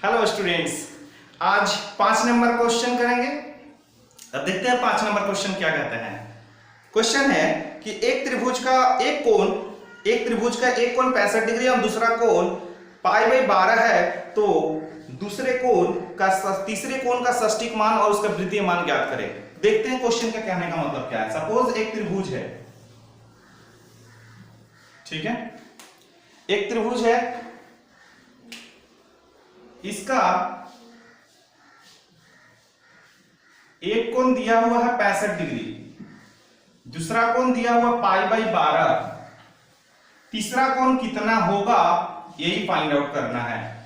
Hello students, आज 5 number question करेंगे। अब देखते हैं 5 नंबर क्वेश्चन क्या कहते हैं। क्वेश्चन है कि एक त्रिभुज का एक कोण 65 डिग्री और दूसरा कोण π/12 है, तो तीसरे कोण का षष्टिक मान और उसका वृत्तीय मान ज्ञात करें। देखते हैं क्वेश्चन का कहने का मतलब क्या है। सपोज एक त्रिभुज है, ठीक है, एक त्रिभुज है, इसका एक कोण दिया हुआ है 65 डिग्री, दूसरा कोण दिया हुआ π/12, तीसरा कोण कितना होगा यही फाइंड आउट करना है।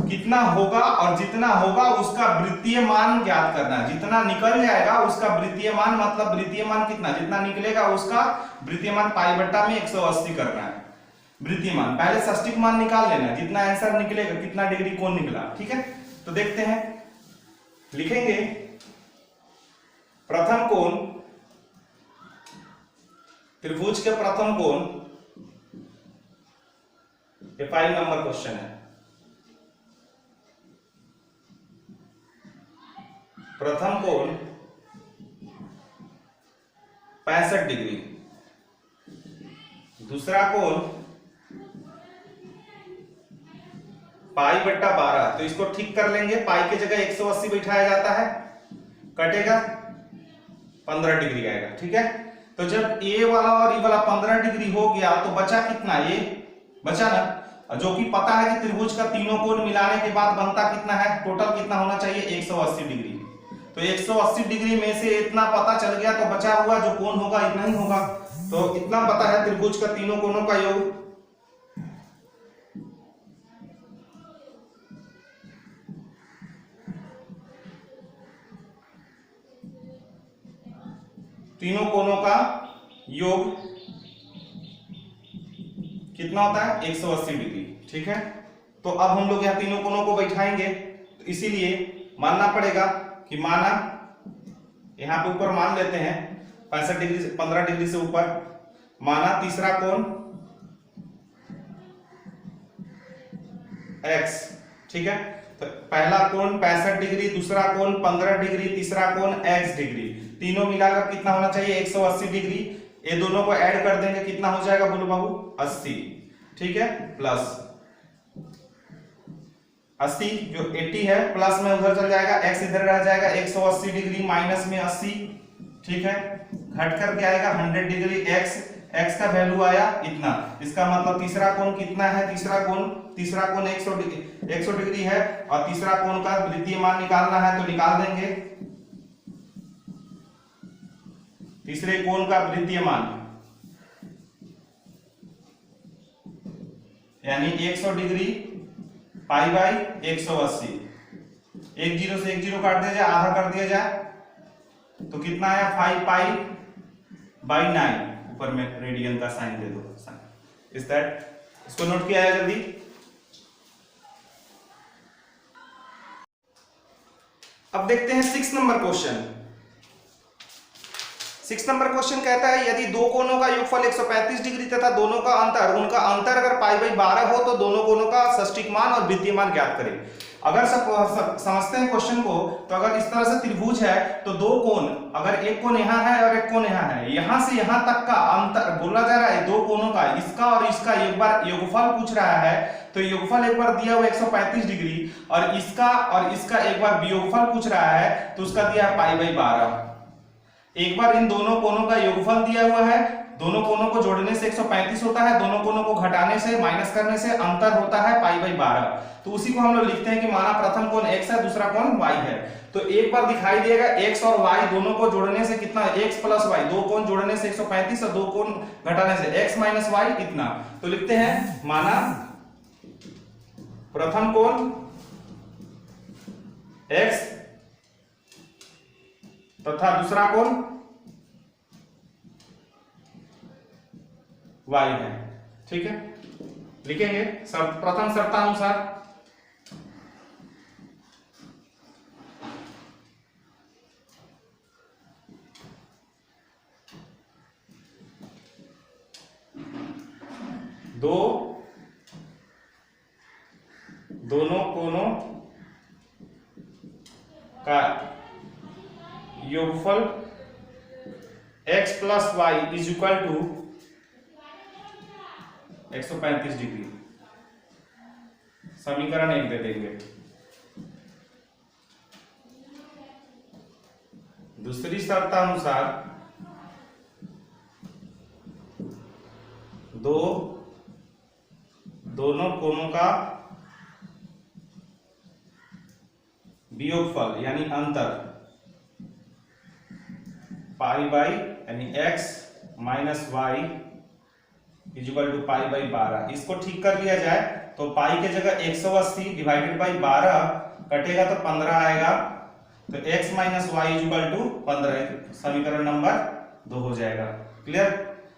कितना होगा और जितना होगा उसका वृत्तीय मान ज्ञात करना है। जितना निकल जाएगा उसका वृत्तीय मान, मतलब वृत्तीय मान कितना, जितना निकलेगा उसका वृत्तीय मान π/में 180 करना है। वृत्तीय मान पहले षष्टिक मान निकाल लेना, जितना आंसर निकलेगा कितना डिग्री कोण निकला, ठीक है। तो देखते हैं, लिखेंगे प्रथम कोण, त्रिभुज के प्रथम कोण, ये 5 नंबर क्वेश्चन है। प्रथम कोण 65 डिग्री, दूसरा कोण π/12, तो इसको ठीक कर लेंगे। पाई की जगह 180 बैठाया जाता है, कटेगा 15 डिग्री आएगा, ठीक है। तो जब ए वाला और ई वाला 15 डिग्री हो गया तो बचा कितना, ये बचा ना, जो कि पता है कि त्रिभुज का तीनों कोण मिलाने के बाद बनता कितना है, टोटल कितना होना चाहिए 180 डिग्री। तो 180 डिग्री में से इतना पता चल गया, तो बचा हुआ जो कोण होगा इतना ही होगा। तो इतना पता है त्रिभुज का तीनों कोणों का योग, तीनों कोणों का योग कितना होता है 180 डिग्री, ठीक है। तो अब हम लोग यहाँ तीनों कोणों को बैठाएंगे, तो इसीलिए मानना पड़ेगा कि माना यहां पे ऊपर मान लेते हैं 65 डिग्री से 15 डिग्री से ऊपर, माना तीसरा कोण x, ठीक है। तो पहला कोण 65 डिग्री, दूसरा कोण 15 डिग्री, तीसरा कोण x डिग्री, तीनों मिलाकर कितना होना चाहिए 180 डिग्री। ये दोनों को ऐड कर देंगे, कितना हो जाएगा बोलो बाबू 80, ठीक है, प्लस 80 जो 80 है, प्लस में उधर चल जाएगा, x इधर रह जाएगा, 180 डिग्री माइनस में 80, ठीक है, घट करके आएगा 100 डिग्री। x का वैल्यू आया इतना, इसका मतलब तीसरा कोण कितना है, तीसरा कोण 100 डिग्री है, और तीसरा कोण का वृत्तीय मान निकालना है, तो निकाल देंगे तीसरे कोण का वृत्तीय मान, यानी 100 डिग्री π/180। 1 0 से 1 0 काट दिया जाए, आधा कर दिया जाए, तो कितना आया 5π/9। ऊपर में रेडियन का साइन दे दो, इज दैट, इसको नोट किया है जल्दी। अब देखते हैं 6 नंबर क्वेश्चन। 6 नंबर क्वेश्चन कहता है यदि दो कोणों का योगफल 135 डिग्री तथा दोनों का अंतर, उनका अंतर अगर π/12 हो, तो दोनों कोणों का षष्टिक मान और वृत्तीय मान ज्ञात करें। अगर समझते हैं क्वेश्चन को, तो अगर इस तरह से त्रिभुज है तो दो कोण, अगर एक कोण यहाँ है और एक कोण यहाँ है, यहां से यहां तक का अंतर बोला जा रहा है दो कोणों का, इसका और इसका एक बार योगफल पूछ रहा है, तो योगफल एक बार दिया हुआ 135 डिग्री, और इसका एक बार वियोगफल पूछ रहा है, तो उसका दिया है π/12। एक बार इन दोनों कोणों का योगफल दिया हुआ है, दोनों कोणों को जोड़ने से 135 होता है, दोनों कोणों को घटाने से माइनस करने से अंतर होता है π/12। तो उसी को हम लोग लिखते हैं कि माना प्रथम कोण x है, दूसरा कोण y है, तो एक बार दिखाई देगा x और y दोनों को जोड़ने से कितना, x प्लस y, दो कोण जोड़ने से 135 और दो कोण घटाने से x माइनस y इतना। तो लिखते हैं माना प्रथम कोण x तथा दूसरा कोण y है, ठीक है। लिखेंगे प्रथम शर्तानुसार दोनों कोणों योगफल x plus Y is equal to 135 degree. समीकरण 1 दे देंगे। दूसरी शर्तानुसार दोनों कोणों का वियोगफल यानी अंतर पाई बाई यानी x minus Y equal to pi by 12। इसको ठीक कर लिया जाए तो पाई के जगह 180 डिवाइडेड बाई 12 कटेगा तो 15 आएगा, तो x minus Y equal to 15 समीकरण नंबर 2 हो जाएगा। क्लियर?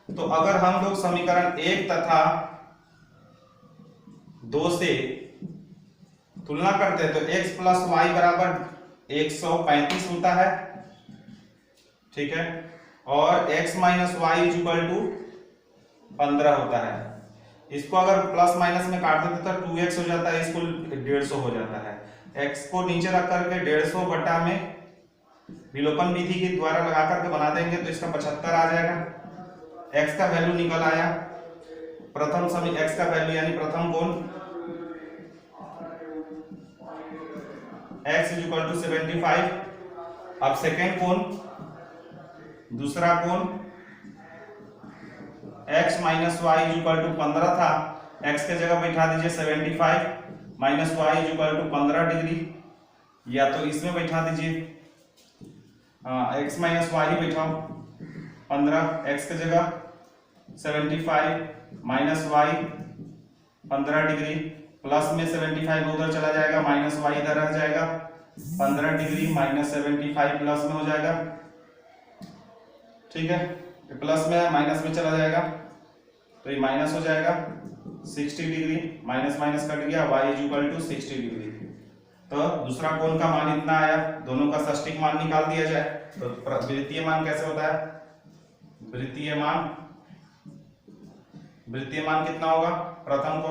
तो अगर हम लोग समीकरण 1 तथा 2 से तुलना करते हैं तो x प्लस वाई बराबर 135 होता है, ठीक है, और x minus Y equal to 15 होता है। इसको अगर प्लस माइनस में काट देते तो 2x हो जाता है, इसको 150 हो जाता है। x को नीचे रख करके 150 बटा में विलोपन विधि के द्वारा लगा करके बना देंगे तो इसका 75 आ जाएगा। x का वैल्यू निकल आया। प्रथम समी x का वैल्यू यानी प्रथम कोण x इक्वल टू 75। अब सेकेंड कोण, दूसरा कोण x minus Y equal to 15 था, x के जगह बैठा दीजिए 75 minus Y equal to 15 degree, या तो इसमें बैठा दीजिए x माइनस वाई बैठाओ 15, x के जगह 75 माइनस वाई 15 डिग्री, प्लस में 75 उधर चला जाएगा, माइनस वाई इधर रह जाएगा, 15 डिग्री माइनस 75 प्लस में हो जाएगा, ठीक है, प्लस में माइनस में चला जाएगा तो ये माइनस हो जाएगा 60 डिग्री, माइनस माइनस कट गया, y इक्वल टू 60 डिग्री। तो दूसरा कोण का मान इतना आया। दोनों का षष्टिक मान निकाल दिया जाए तो वृत्तीय मान कैसे होता है? वृत्तीय मान कितना होगा? प्रथम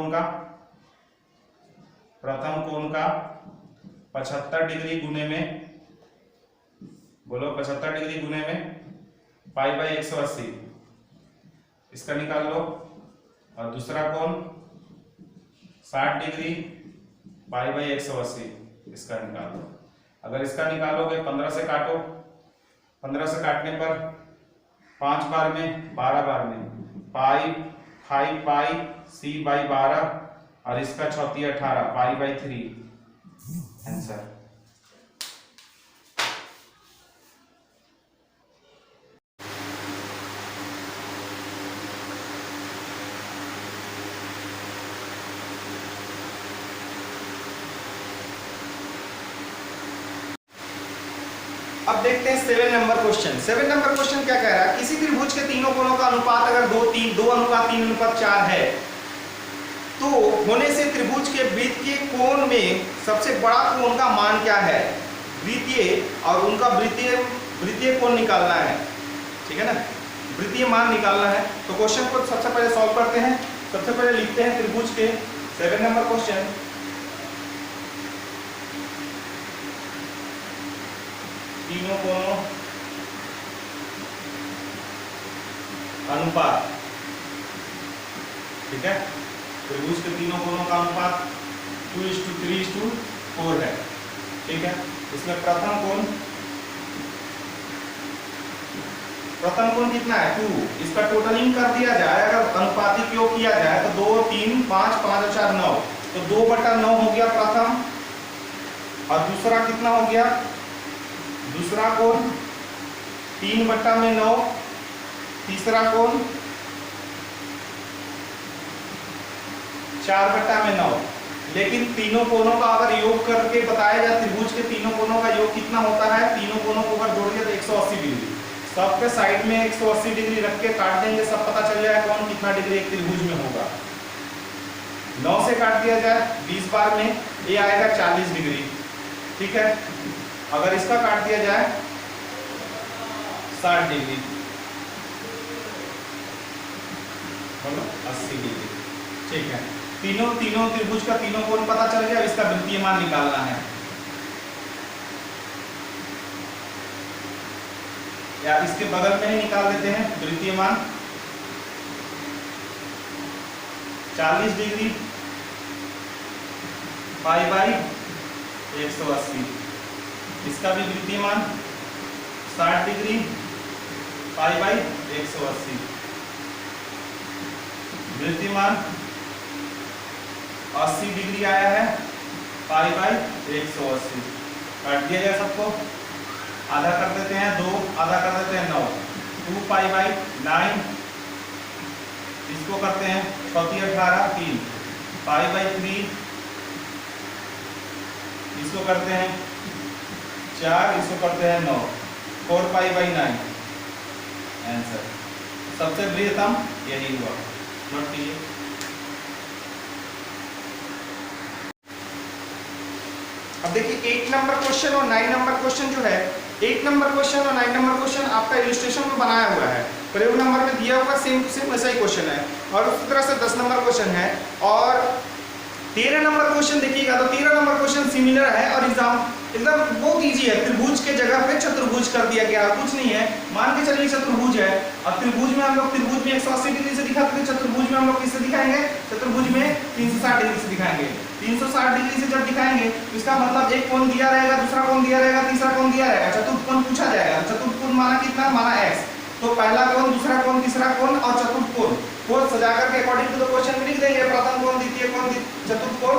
कोण का 75 डिग्री गुने में, बोलो 75 डिग्री गुने में पाई बाई 180, इसका निकाल लो। और दूसरा कोण 60 डिग्री पाई बाई 180, इसका निकाल लो। अगर इसका निकालोगे 15 से काटो, 15 से काटने पर 5 बार में 12 बार में पाई 5 पाई c बाई 12 और इसका 34 18 पाई बाई 3 आंसर। अब देखते हैं 7 नंबर क्वेश्चन। 7 नंबर क्वेश्चन क्या कह रहा है? किसी त्रिभुज के तीनों कोणों का अनुपात अगर 2:3:4 है तो होने से त्रिभुज के वृत्तीय कोण में सबसे बड़ा कोण का मान क्या है? वृत्तीय और उनका वृत्तीय कोण निकालना है, ठीक है ना, वृत्तीय मान निकालना है। तो क्वेश्चन को सबसे पहले सॉल्व करते हैं। सबसे पहले लिखते हैं त्रिभुज के 7 नंबर क्वेश्चन। तीनों कोणों अनुपात, ठीक है, त्रिभुज के तीनों कोणों का अनुपात 2:3:4 है, ठीक है। इसमें प्रथम कोण कितना है? 2। इसका टोटलिंग कर दिया जाए, अगर अनुपातिक योग किया जाए तो 2 3 5 5 और 4 9, तो 2/9 हो गया प्रथम, और दूसरा कितना हो गया? दूसरा कोण 3/9, तीसरा कोण 4/9। लेकिन तीनों कोणों का अगर योग करके बताया जाए, त्रिभुज के तीनों कोणों का योग कितना होता है? तीनों कोणों को अगर जोड़ दिया तो 180 डिग्री। सबके साइड में 180 डिग्री रख के काट देंगे, सब पता चल जाएगा कौन कितना डिग्री एक त्रिभुज में होगा। 9 से काट दिया जाए 20 बार में, ये आएगा 40 डिग्री, ठीक है। अगर इसका काट दिया जाए 60 डिग्री, 80 डिग्री, ठीक है। तीनों त्रिभुज का तीनों कोण पता चल गया, इसका वृत्तीय मान निकालना है। या इसके बगल में ही निकाल देते हैं वृत्तीय मान 40 डिग्री पाई बाई 180, इसका भी वृत्तीय मान 60 डिग्री पाई बाई 180, वृत्तीय मान 80 डिग्री आया है पाई बाई 180। काट दिया जाए सबको, आधा कर देते हैं 2, आधा कर देते हैं 9, 2 पाई बाई 9, इसको करते हैं 4 18 3 पाई बाई 3, इसको करते हैं 4, इसको करते हैं 9, 4 पाई बाई 9। आंसर सबसे बृहत्तम यही हुआ, नोट कीजिए। अब देखिए 8 नंबर क्वेश्चन और 9 नंबर क्वेश्चन जो है, 8 नंबर क्वेश्चन और 9 नंबर क्वेश्चन आपका इलस्ट्रेशन में बनाया हुआ है, प्रयोग नंबर में दिया हुआ सेम टू सेम वैसा ही क्वेश्चन है, और उसी तरह से 10 नंबर क्वेश्चन है। और 13 नंबर क्वेश्चन देखिएगा तो 13 नंबर क्वेश्चन सिमिलर है और एग्जाम एकदम बहुत इजी है। त्रिभुज के जगह पे चतुर्भुज कर दिया गया, कुछ नहीं है। मान के चलिए चतुर्भुज है, अब त्रिभुज में हम लोग त्रिभुज में 180 डिग्री से दिखाते थे, चतुर्भुज में हम लोग किससे दिखाएंगे? चतुर्भुज में 360 डिग्री से दिखाएंगे। 360 डिग्री से जब दिखाएंगे तो इसका मतलब एक कोण दिया रहेगा, दूसरा कोण दिया रहेगा, तीसरा कोण दिया रहेगा, चतुर्थ कोण पूछा जाएगा। चतुर्थ कोण माना कितना? माना x। तो पहला कोण, दूसरा कोण, तीसरा कोण और चतुर्थ कोण को सजा करके अकॉर्डिंग टू द क्वेश्चन में लिख देंगे। प्रथम कोण, द्वितीय कोण, चतुर्थ कोण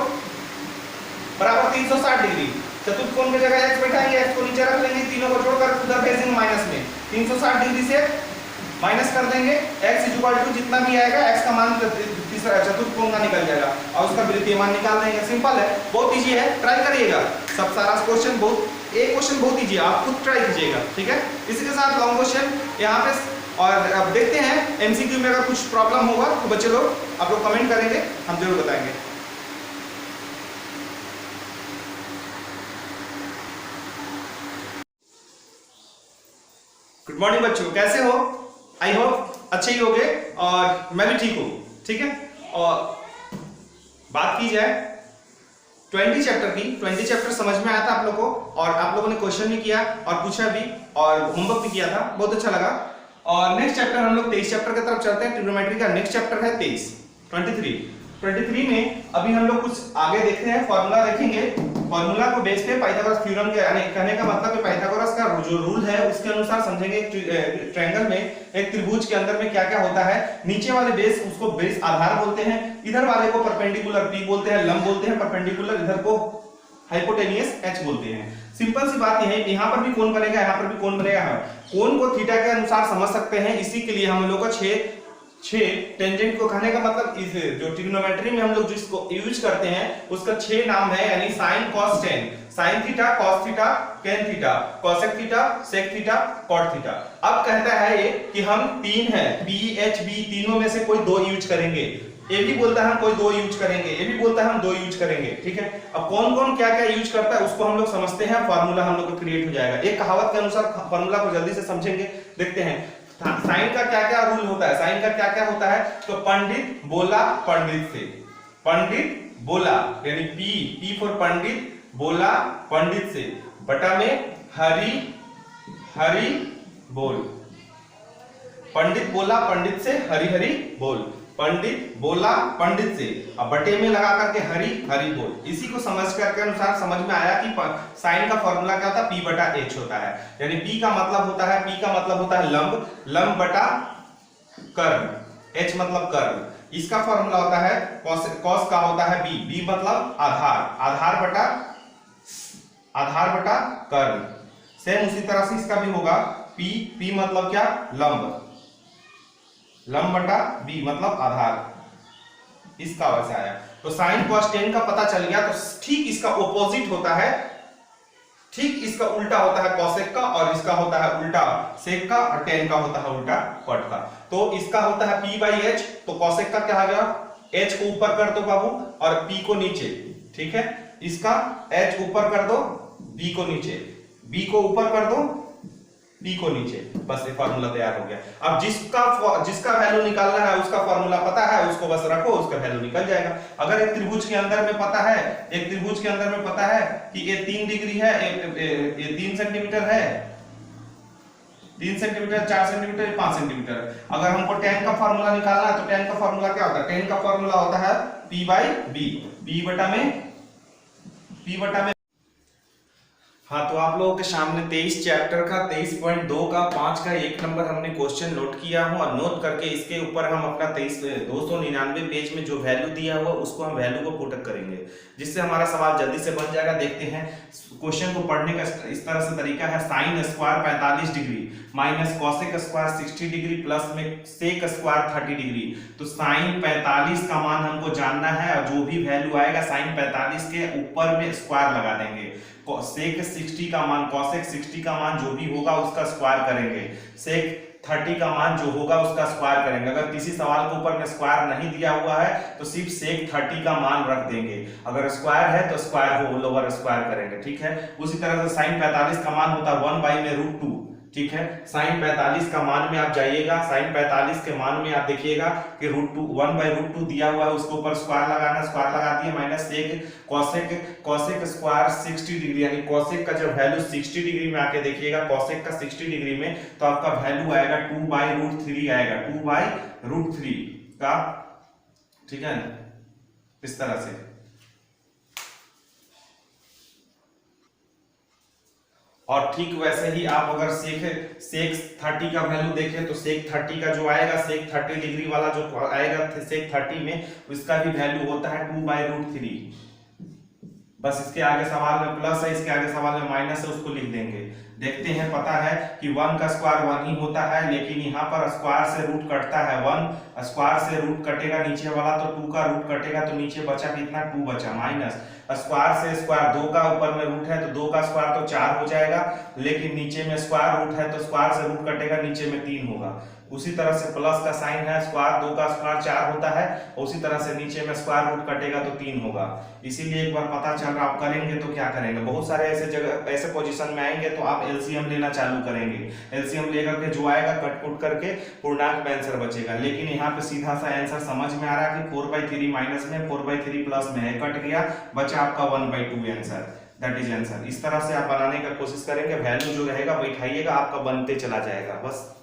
बराबर 360 डिग्री। चतुर्थ कोण की जगह x बैठाएंगे, x को नीचे रख लेंगे, तीनों को जोड़कर उधर भेजेंगे माइनस में। 360 डिग्री से माइनस कर देंगे, x इक्वल टू जितना भी आएगा x का मान तीसरा चतुर्थ कोण का निकल जाएगा और उसका वृत्तीय मान निकाल देंगे। सिंपल है, बहुत इजी है, ट्राई करिएगा। सब सारा क्वेश्चन बहुत, एक क्वेश्चन बहुत इजी है, आप खुद ट्राई कीजिएगा, ठीक है। इसी के साथ लॉन्ग क्वेश्चन यहाँ पे। और अब देखते हैं एमसीक्यू में अगर कुछ प्रॉब्लम होगा तो बच्चे लोग आप लोग कमेंट करेंगे, हम जरूर बताएंगे। गुड मॉर्निंग बच्चों, कैसे हो? आई होप अच्छे ही होंगे और मैं भी ठीक हूँ, ठीक है। और बात की जाए 20 चैप्टर की, 20 चैप्टर समझ में आया था आप लोगों को, और आप लोगों ने क्वेश्चन भी किया और पूछा भी और होमवर्क भी किया था, बहुत अच्छा लगा। और नेक्स्ट चैप्टर हम लोग 23 चैप्टर की तरफ चलते हैं। ट्रिग्नोमेट्री का नेक्स्ट चैप्टर है 23 में अभी हम लोग कुछ आगे देखते हैं, फॉर्मूला देखेंगे। फॉर्मूला को बेस पे पाइथागोरस थ्योरम के, यानी कहने का मतलब है पाइथागोरस का जो रूल है उसके अनुसार समझेंगे। एक ट्रायंगल में, एक त्रिभुज के अंदर में क्या क्या होता है। नीचे वाले बेस, उसको बेस आधार बोलते हैं, इधर वाले को परपेंडिकुलर पी बोलते हैं, लंब बोलते हैं, परपेंडिकुलर इधर को हाइपोटेनियस एच बोलते हैं। सिंपल सी बात है, यहाँ पर भी कोण बनेगा, यहाँ पर भी कोण बनेगा। हम कोण को थीटा के अनुसार समझ सकते हैं, इसी के लिए हम लोग को 6 टेंजेंट को, कहने का मतलब इस जो ट्रिग्नोमेट्री में हम लोग जिसको यूज करते हैं उसका 6 नाम है, यानी sine, cos, tan. Sine theta, cos theta, tan theta, cosec theta, sec theta, cot theta. अब कहता है ये कि हम 3 है, पी एच बी, तीनों में से कोई 2 यूज करेंगे। ये भी बोलता है हम कोई 2 यूज करेंगे, ये भी बोलता है हम 2 यूज करेंगे, ठीक है। अब कौन कौन क्या क्या यूज करता है उसको हम लोग समझते हैं, फार्मूला हम लोग को क्रिएट हो जाएगा। एक कहावत के अनुसार फार्मूला को जल्दी से समझेंगे, देखते हैं। साइन का क्या क्या रूल होता है, साइन का क्या क्या होता है। तो पंडित बोला पंडित से, पंडित बोला यानी पी, पी फॉर पंडित, बोला पंडित से, बटा में हरि, हरि बोल। पंडित बोला पंडित से, हरि हरि बोल। पंडित बोला पंडित से, अब बटे में लगा करके हरि हरि बोल। इसी को समझ करके अनुसार समझ में आया कि साइन का फॉर्मूला क्या होता है, P बटा H होता है। यानी P का मतलब होता है, P का मतलब होता है लंब, लंब बटा कर्ण, H मतलब कर्ण। इसका फॉर्मूला होता है कॉस का होता है B, B मतलब आधार, आधार बटा कर्ण। सेम उसी तरह से इसका भी होगा P, P मतलब क्या? लंब, लंब बटा बी मतलब आधार। इसका वैसे आया। तो साइन कॉस टेन का पता चल गया, तो ठीक इसका ऑपोजिट होता है, ठीक इसका उल्टा होता है कॉसेक का, और इसका होता है उल्टा सेक का, और टेन का होता है उल्टा कॉट का। तो इसका होता है P बाई H, तो कॉसेक का क्या आ गया? H को ऊपर कर दो बाबू और P को नीचे, ठीक है। इसका H ऊपर कर दो, B को नीचे, B को ऊपर कर दो, P को नीचे, बस ये फार्मूला तैयार हो गया। अब जिसका वैल्यू निकालना है उसका फार्मूला पता है, उसको बस रखो, उसका वैल्यू निकल जाएगा। अगर एक त्रिभुज के अंदर में पता है, एक त्रिभुज के अंदर में पता है कि ये 3 डिग्री है, ये 3 सेंटीमीटर है, 3 सेंटीमीटर, 4 सेंटीमीटर, 5 सेंटीमीटर। अगर हमको tan का फॉर्मूला निकालना है तो tan का फॉर्मूला क्या होता है? tan का फॉर्मूला होता है P बाई B, P बटा में। हाँ, तो आप लोगों के सामने 23 चैप्टर का 23.2 का 5 का 1 नंबर हमने क्वेश्चन नोट किया हूँ और नोट करके इसके ऊपर हम अपना 299 पेज में जो वैल्यू दिया हुआ उसको हम वैल्यू को पुट करेंगे, जिससे हमारा सवाल जल्दी से बन जाएगा। देखते हैं क्वेश्चन को पढ़ने का इस तरह से तरीका है। Sine square 45 degree minus cosec square 60 degree plus में सेक स्क्वायर 30 डिग्री। तो साइन 45 का मान हमको जानना है और जो भी वैल्यू आएगा साइन 45 के ऊपर में स्क्वायर लगा देंगे। सेक 60 का मान, कॉसेक 60 का मान जो भी होगा उसका स्क्वायर करेंगे, सेक 30 का मान जो होगा उसका स्क्वायर करेंगे। अगर किसी सवाल के ऊपर में स्क्वायर नहीं दिया हुआ है तो सिर्फ सेक 30 का मान रख देंगे, अगर स्क्वायर है तो स्क्वायर हो लोअर स्क्वायर करेंगे, ठीक है। उसी तरह से साइन 45 का मान होता है 1 बाई में √2, ठीक है। साइन 45 का मान में आप जाइएगा, साइन 45 के मान में आप देखिएगा कि √2 1 बाई √2 दिया हुआ है, उसके ऊपर स्क्वायर लगाना, स्क्वायर लगा दिए, minus sec cosec square 60 degree, यानी कॉसेक का जब वैल्यू 60 डिग्री में आके देखिएगा, कॉसेक का 60 डिग्री में तो आपका वैल्यू आएगा 2 बाई √3 आएगा, 2 बाई √3 का, ठीक है, इस तरह से। और ठीक वैसे ही आप अगर सेक 30 का वैल्यू देखें तो सेक 30 का जो आएगा, सेक 30 डिग्री वाला जो आएगा सेक 30 में, उसका भी वैल्यू होता है 2 बाई √3। बस इसके आगे सवाल में प्लस है, इसके आगे सवाल में माइनस है, उसको लिख देंगे। देखते हैं, पता है कि 1 का स्क्वायर 1 ही होता है, लेकिन यहाँ पर स्क्वायर से रूट कटता है, 1 स्क्वायर से रूट कटेगा नीचे वाला, तो 2 का रूट कटेगा तो नीचे बचा कितना, 2 बचा, माइनस स्क्वायर से स्क्वायर 2 का ऊपर में रूट है तो 2 का स्क्वायर तो 4 हो जाएगा, लेकिन नीचे में स्क्वायर रूट है तो स्क्वायर से रूट कटेगा, नीचे में 3 होगा। उसी तरह से प्लस का साइन है, स्क्वायर 2 का स्क्वायर 4 होता है, उसी तरह से नीचे में स्क्वायर रूट कटेगा तो 3 होगा। इसीलिए एक बार पता चल रहा, आप करेंगे तो क्या करेंगे, बहुत सारे ऐसे जगह ऐसे पोजीशन में आएंगे तो आप एलसीएम लेना चालू करेंगे, एलसीएम लेकर के जो आएगा कट कुट करके पूर्णांक में आंसर बचेगा। लेकिन यहाँ पे सीधा सा आंसर समझ में आ रहा है कि 4/3 माइनस में 4/3 प्लस में है, कट गया, बचा आपका 1/2 आंसर, दैट इज आंसर। इस तरह से आप बनाने का कोशिश करेंगे, वैल्यू जो रहेगा बैठाइएगा, आपका बनते चला जाएगा बस।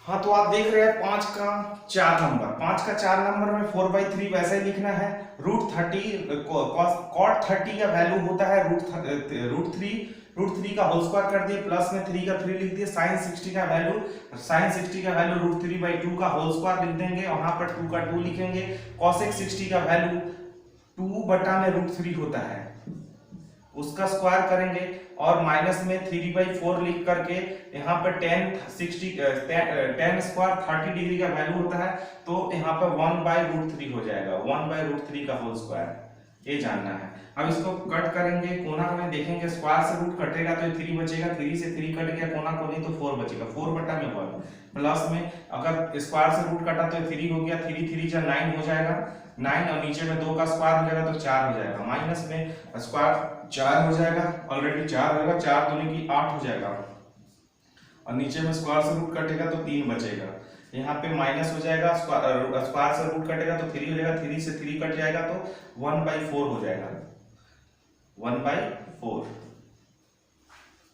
हाँ, तो आप देख रहे हैं 5 का 4 नंबर, 5 का 4 नंबर में 4/3 वैसे ही लिखना है। √30 cot 30 का वैल्यू होता है √3 का होल स्क्वायर कर दिए, प्लस में 3 का 3 लिख दिए, साइन 60 का वैल्यू √3/2 का होल स्क्वायर लिख देंगे, वहां पर 2 का 2 लिखेंगे। कॉसेक 60 का वैल्यू 2 बटा में √3 होता है, उसका स्क्वायर करेंगे और माइनस में 3/4 लिख करके यहाँ पर tan स्क्वायर 30 डिग्री का वैल्यू होता है, तो यहाँ पर 1/√3 हो जाएगा, 1/√3 का होल स्क्वायर, ये जानना है। अब इसको कट करेंगे, कोना में देखेंगे, स्क्वायर से रूट कटेगा तो 3 बचेगा, 3 से 3 कट गया, कोना कोनी तो 4 बचेगा, 4 बटा में 1, प्लस में अगर स्क्वायर से रूट कटा तो 3 हो गया, 3 3 जा 9 हो जाएगा, 9 और नीचे में 2 का स्क्वायर हो जाएगा तो 4 हो जाएगा, माइनस में स्क्वायर 4 हो जाएगा, ऑलरेडी 4 होगा, 4 दूनी की 8 हो जाएगा, और नीचे में स्क्वायर से रूट कटेगा तो 3 बचेगा, यहाँ पे माइनस हो जाएगा, स्क्वायर से रूट कटेगा तो 3 हो जाएगा, 3 से 3 कट जाएगा तो 1/4 हो जाएगा, 1/4,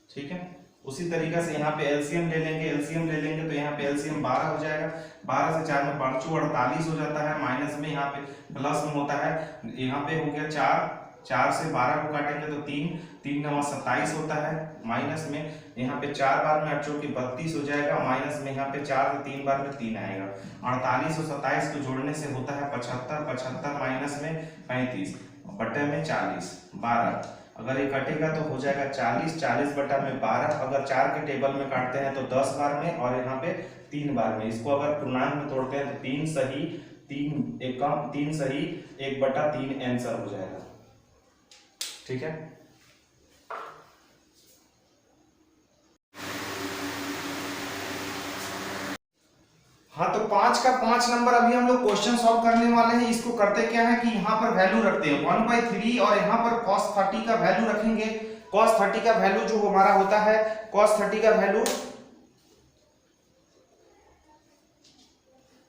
ठीक है। उसी तरीके से यहाँ पे एलसीएम ले लेंगे, तो यहाँ पे एलसीएम 12 हो जाएगा, 12 से 4 में 5 48 हो जाता है, माइनस में यहाँ पे प्लस में होता है, यहाँ पे हो गया 4 से 12 को काटेंगे तो 3 9 27 होता है, माइनस में यहाँ पे 4 बार में 8 की 32 हो जाएगा, माइनस में यहाँ पे 4 से 3 बार में 3 आएगा, 48 और 27 को जोड़ने से होता है 75 माइनस में 35 बटे में 40, 12, अगर ये कटेगा तो हो जाएगा 40 बटा में 12, अगर 4 के टेबल में काटते हैं तो 10 बार में और यहाँ पे 3 बार में, इसको अगर पूर्णांक में तोड़ते हैं तो 3 सही 1/3 आंसर हो जाएगा, ठीक है। हाँ, तो 5 का 5 नंबर अभी हम लोग क्वेश्चन सॉल्व करने वाले हैं। इसको करते क्या है कि यहाँ पर वैल्यू रखते हैं 1/3 और यहाँ पर cos 30 का वैल्यू रखेंगे। cos 30 का वैल्यू जो हमारा होता है, cos 30 का वैल्यू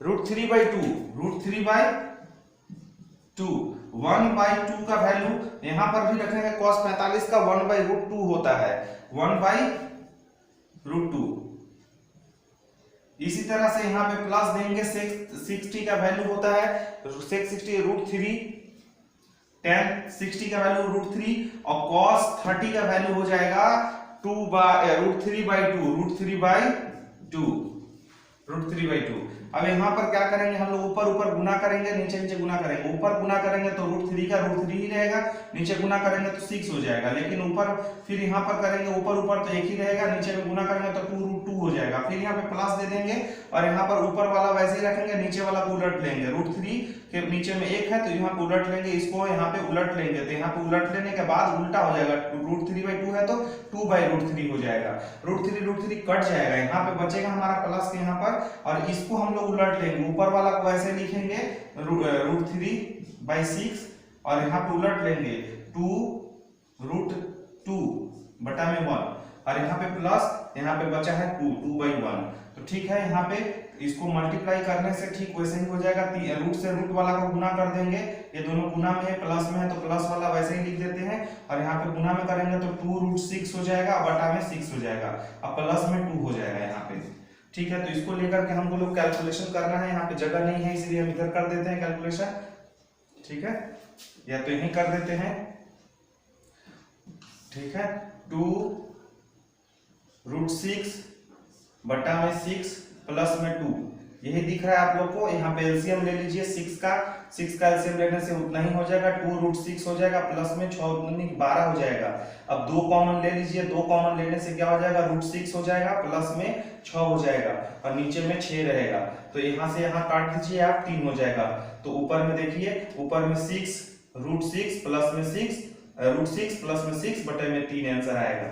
√3/2 1/2 का वैल्यू यहां पर भी रखेंगे cos 45 का 1/√2 होता है, 1/√2। इसी तरह से यहां पे प्लस देंगे, 60 का वैल्यू होता है 60 √3, tan 60 का वैल्यू √3 और cos 30 का वैल्यू हो जाएगा √3/2। अब यहाँ पर क्या करेंगे हम लोग, ऊपर ऊपर गुना करेंगे, नीचे नीचे गुना करेंगे। ऊपर गुना करेंगे तो √3 का √3 ही रहेगा, नीचे गुना करेंगे तो 6 हो जाएगा। लेकिन ऊपर फिर यहाँ पर करेंगे, ऊपर ऊपर तो एक ही रहेगा, नीचे में गुना करेंगे तो 2√2 हो जाएगा। फिर यहाँ पे प्लस दे देंगे और यहाँ पर ऊपर वाला वैसे ही रखेंगे, नीचे वाला को उलट लेंगे। √3 के नीचे में 1 है तो यहाँ पे उलट लेंगे, इसको यहाँ पे उलट लेंगे तो यहाँ पे उलट लेने के बाद उल्टा हो जाएगा। √3/2 है तो 2/√3 हो जाएगा। √3 कट जाएगा, यहाँ पे बचेगा हमारा प्लस के यहाँ पर, और इसको हम लोग उलट लेंगे। ऊपर वाला को ऐसे लिखेंगे √3/6 और यहाँ पे उलट लेंगे 2√2/1 और यहाँ पे प्लस, यहाँ पे बचा है 2/1। तो ठीक है, यहाँ पे इसको मल्टीप्लाई करने से ठीक वैसे ही हो जाएगा। रूट से रूट वाला को गुना कर देंगे, ये दोनों गुना में है, प्लस में है तो प्लस वाला वैसे ही लिख देते हैं। और यहाँ पे गुना में करेंगे तो 2√6 हो जाएगा, बटा में 6 हो जाएगा, अब प्लस में 2 हो जाएगा यहाँ पे। ठीक है, तो इसको लेकर के हमको लोग कैलकुलेशन करना है। यहाँ पे जगह नहीं है इसलिए हम इधर कर देते हैं कैलकुलेशन। ठीक है, या तो यही कर देते हैं। ठीक है, 2√6 बटा में 6 प्लस में 2, यही दिख रहा है आप लोग को। यहाँ पे एलसीएम ले लीजिए 6 का एलसीएम लेने से उतना ही हो जाएगा, 2√6 हो जाएगा, प्लस में 6 12 हो जाएगा। अब 2 कॉमन ले लीजिए, 2 कॉमन लेने से क्या हो जाएगा, √6 हो जाएगा, प्लस में 6 हो जाएगा और नीचे में 6 रहेगा। तो यहाँ से यहाँ काट दीजिए आप, 3 हो जाएगा। तो ऊपर में देखिए, ऊपर में 6 √6 प्लस में 6 √6 प्लस में 6 बटे में 3 आंसर आएगा।